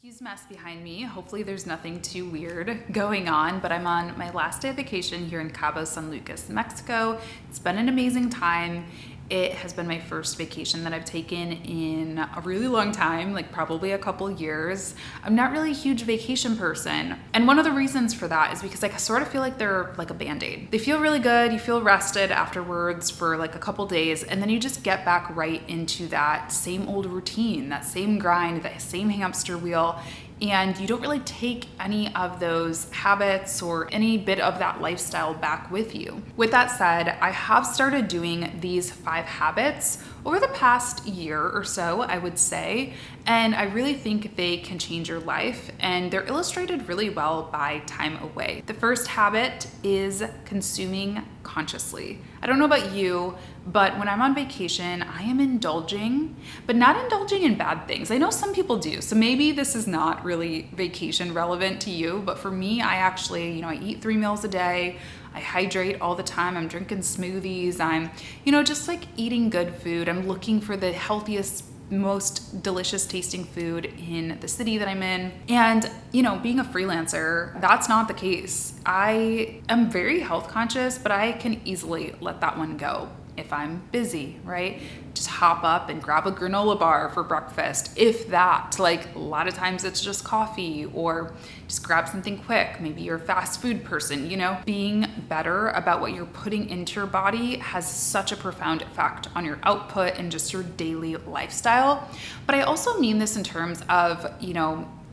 Excuse the mess behind me. Hopefully there's nothing too weird going on, but I'm on my last day of vacation here in Cabo San Lucas, Mexico. It's been an amazing time. It has been my first vacation that I've taken in a really long time, like probably a couple years. I'm not really a huge vacation person. And one of the reasons for that is because I sort of feel like they're like a Band-Aid. They feel really good, you feel rested afterwards for like a couple days, and then you just get back right into that same old routine, that same grind, that same hamster wheel. And you don't really take any of those habits or any bit of that lifestyle back with you. With that said, I have started doing these 5 habits over the past year or so, I would say, and I really think they can change your life, and they're illustrated really well by time away. The first habit is consuming consciously. I don't know about you, but when I'm on vacation, I am indulging, but not indulging in bad things. I know some people do, so maybe this is not really vacation relevant to you, but for me, I actually, I eat 3 meals a day. I hydrate all the time. I'm drinking smoothies. I'm, just like eating good food. I'm looking for the healthiest, most delicious tasting food in the city that I'm in. And, being a freelancer, that's not the case. I am very health conscious, but I can easily let that one go if I'm busy, right? Just hop up and grab a granola bar for breakfast. If that, like a lot of times it's just coffee, or just grab something quick. Maybe you're a fast food person, Being better about what you're putting into your body has such a profound effect on your output and just your daily lifestyle. But I also mean this in terms of,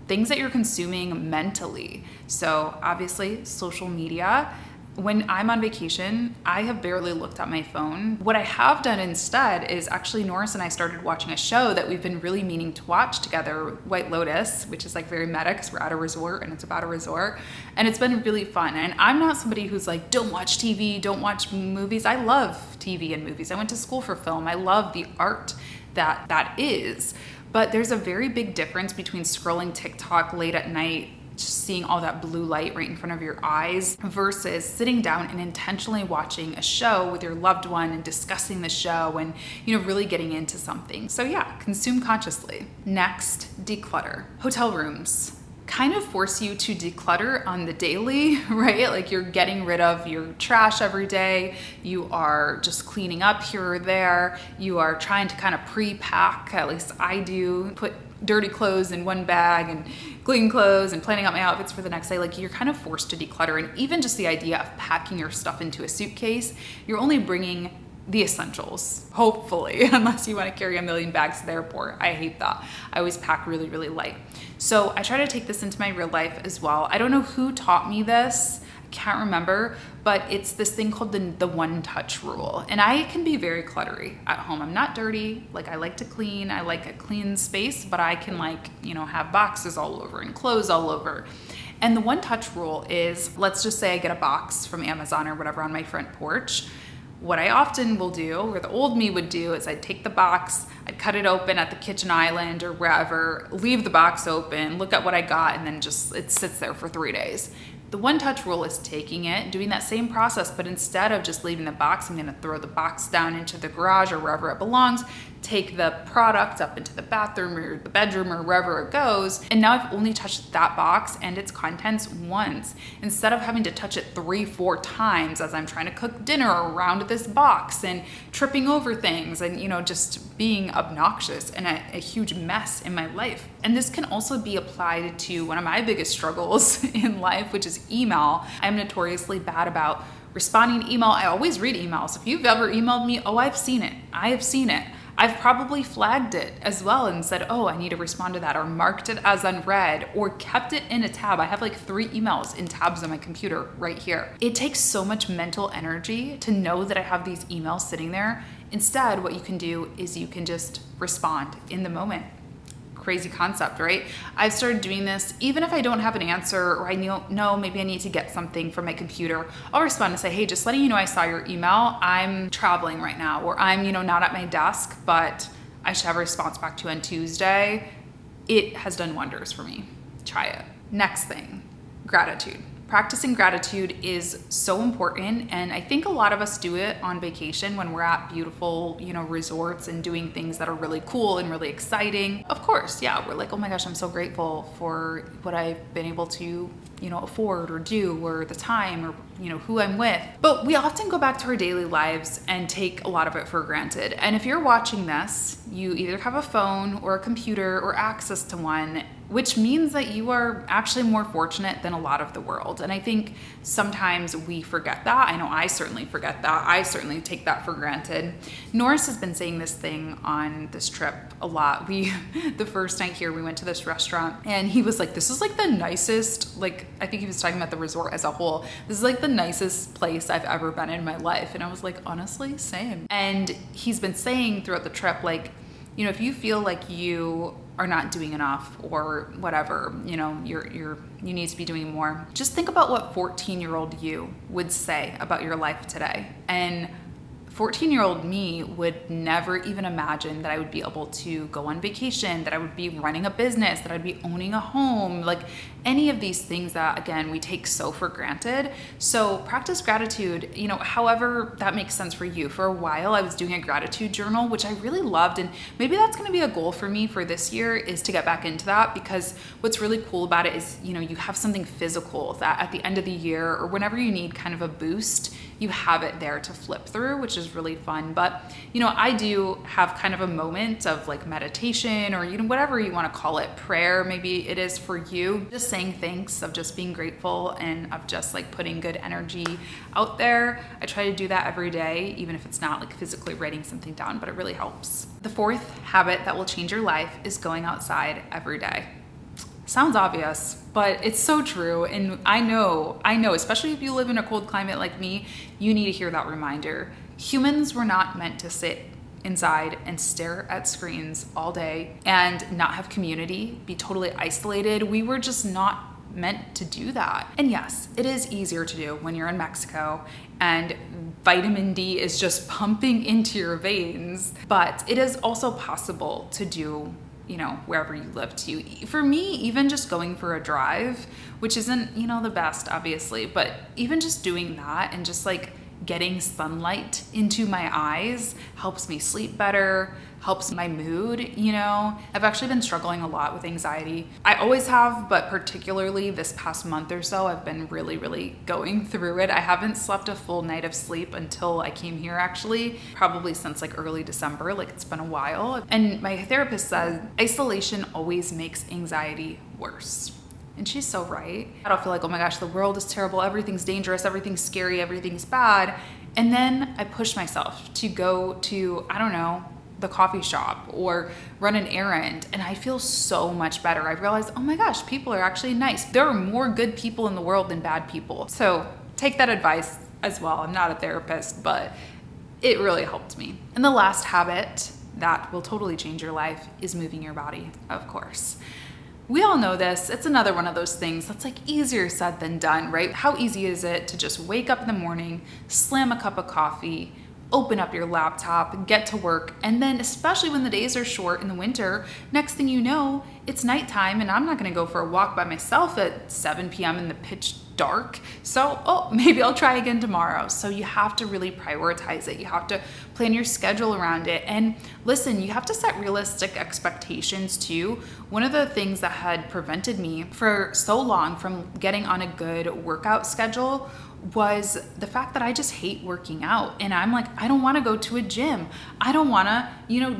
things that you're consuming mentally. So obviously social media. When I'm on vacation, I have barely looked at my phone. What I have done instead is actually Norris and I started watching a show that we've been really meaning to watch together, White Lotus, which is like very meta because we're at a resort and it's about a resort. And it's been really fun. And I'm not somebody who's like, don't watch TV, don't watch movies. I love TV and movies. I went to school for film. I love the art that is. But there's a very big difference between scrolling TikTok late at night, just seeing all that blue light right in front of your eyes, versus sitting down and intentionally watching a show with your loved one and discussing the show and, really getting into something. So yeah, consume consciously. Next, declutter. Hotel rooms kind of force you to declutter on the daily, right? Like you're getting rid of your trash every day. You are just cleaning up here or there. You are trying to kind of pre-pack, at least I do, put dirty clothes in one bag and clean clothes and planning out my outfits for the next day. Like you're kind of forced to declutter. And even just the idea of packing your stuff into a suitcase, you're only bringing the essentials, hopefully, unless you want to carry a million bags to the airport. I hate that. I always pack really, really light. So I try to take this into my real life as well. I don't know who taught me this. I can't remember, but it's this thing called the one touch rule. And I can be very cluttery at home. I'm not dirty. Like I like to clean. I like a clean space, but I can have boxes all over and clothes all over. And the one touch rule is, let's just say I get a box from Amazon or whatever on my front porch. What I often will do, or the old me would do, is I'd take the box, I'd cut it open at the kitchen island or wherever, leave the box open, look at what I got, and then it sits there for 3 days. The one touch rule is taking it, doing that same process, but instead of just leaving the box, I'm gonna throw the box down into the garage or wherever it belongs, take the product up into the bathroom or the bedroom or wherever it goes. And now I've only touched that box and its contents once, instead of having to touch it 3-4 times as I'm trying to cook dinner around this box and tripping over things and, just being obnoxious and a huge mess in my life. And this can also be applied to one of my biggest struggles in life, which is email. I'm notoriously bad about responding to email. I always read emails. If you've ever emailed me, I've seen it. I have seen it. I've probably flagged it as well and said, I need to respond to that, or marked it as unread, or kept it in a tab. I have like 3 emails in tabs on my computer right here. It takes so much mental energy to know that I have these emails sitting there. Instead, what you can do is you can just respond in the moment. Crazy concept, right? I've started doing this even if I don't have an answer, or I know maybe I need to get something from my computer. I'll respond and say, hey, just letting you know I saw your email. I'm traveling right now, or I'm not at my desk, but I should have a response back to you on Tuesday. It has done wonders for me. Try it. Next thing, gratitude. Practicing gratitude is so important, and I think a lot of us do it on vacation when we're at beautiful, resorts and doing things that are really cool and really exciting. Of course, yeah, we're like, oh my gosh, I'm so grateful for what I've been able to, afford or do, or the time, or who I'm with. But we often go back to our daily lives and take a lot of it for granted. And if you're watching this, you either have a phone or a computer or access to one, which means that you are actually more fortunate than a lot of the world. And I think sometimes we forget that. I know I certainly forget that. I certainly take that for granted. Norris has been saying this thing on this trip a lot. The first night here, we went to this restaurant and he was like, this is like the nicest, I think he was talking about the resort as a whole. This is like the nicest place I've ever been in my life. And I was like, honestly, same. And he's been saying throughout the trip, if you feel like you are not doing enough or whatever, you need to be doing more, just think about what 14-year-old you would say about your life today. And 14-year-old me would never even imagine that I would be able to go on vacation, that I would be running a business, that I'd be owning a home, any of these things that, again, we take so for granted. So practice gratitude, however that makes sense for you. For a while, I was doing a gratitude journal, which I really loved. And maybe that's going to be a goal for me for this year, is to get back into that, because what's really cool about it is, you have something physical that at the end of the year or whenever you need kind of a boost, you have it there to flip through, which is really fun. But, I do have kind of a moment of meditation or, whatever you want to call it, prayer, maybe it is for you, just saying thanks, of just being grateful and of just putting good energy out there. I try to do that every day, even if it's not physically writing something down, but it really helps. The fourth habit that will change your life is going outside every day. Sounds obvious, but it's so true. And I know, especially if you live in a cold climate like me, you need to hear that reminder. Humans were not meant to sit inside and stare at screens all day and not have community, be totally isolated. We were just not meant to do that. And yes, it is easier to do when you're in Mexico and vitamin D is just pumping into your veins, but it is also possible to do wherever you live too. For me, even just going for a drive, which isn't, the best, obviously, but even just doing that and just getting sunlight into my eyes helps me sleep better, helps my mood, I've actually been struggling a lot with anxiety. I always have, but particularly this past month or so, I've been really, really going through it. I haven't slept a full night of sleep until I came here, actually, probably since early December, it's been a while. And my therapist said, isolation always makes anxiety worse. And she's so right. I don't feel like, oh my gosh, the world is terrible, everything's dangerous, everything's scary, everything's bad. And then I push myself to go to, the coffee shop or run an errand, and I feel so much better. I realized, oh my gosh, people are actually nice. There are more good people in the world than bad people. So take that advice as well. I'm not a therapist, but it really helped me. And the last habit that will totally change your life is moving your body, of course. We all know this. It's another one of those things that's easier said than done, right? How easy is it to just wake up in the morning, slam a cup of coffee, open up your laptop, get to work, and then especially when the days are short in the winter, next thing you know, it's nighttime and I'm not gonna go for a walk by myself at 7 p.m. in the pitch dark. So, maybe I'll try again tomorrow. So you have to really prioritize it. You have to plan your schedule around it. And listen, you have to set realistic expectations too. One of the things that had prevented me for so long from getting on a good workout schedule was the fact that I just hate working out. And I'm I don't want to go to a gym. I don't want to,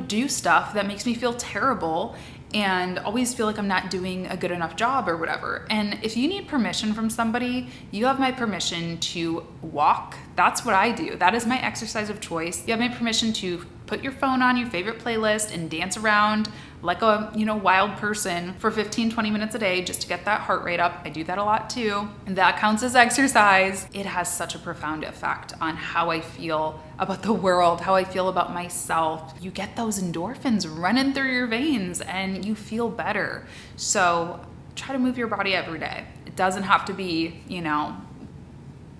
do stuff that makes me feel terrible and always feel like I'm not doing a good enough job or whatever. And if you need permission from somebody, you have my permission to walk. That's what I do. That is my exercise of choice. You have my permission to put your phone on your favorite playlist and dance around like a, wild person for 15, 20 minutes a day just to get that heart rate up. I do that a lot too. And that counts as exercise. It has such a profound effect on how I feel about the world, how I feel about myself. You get those endorphins running through your veins and you feel better. So try to move your body every day. It doesn't have to be,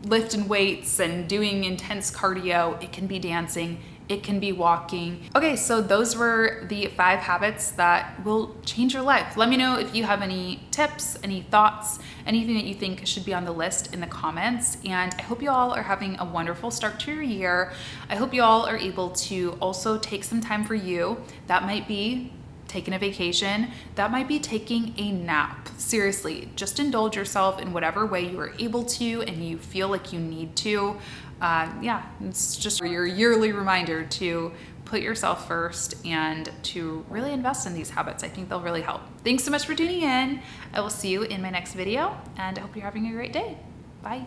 lifting weights and doing intense cardio. It can be dancing. It can be walking. Okay, so those were the 5 habits that will change your life. Let me know if you have any tips, any thoughts, anything that you think should be on the list in the comments. And I hope you all are having a wonderful start to your year. I hope you all are able to also take some time for you. That might be taking a vacation, that might be taking a nap. Seriously, just indulge yourself in whatever way you are able to and you feel like you need to. Yeah, it's just your yearly reminder to put yourself first and to really invest in these habits. I think they'll really help. Thanks so much for tuning in. I will see you in my next video, and I hope you're having a great day. Bye.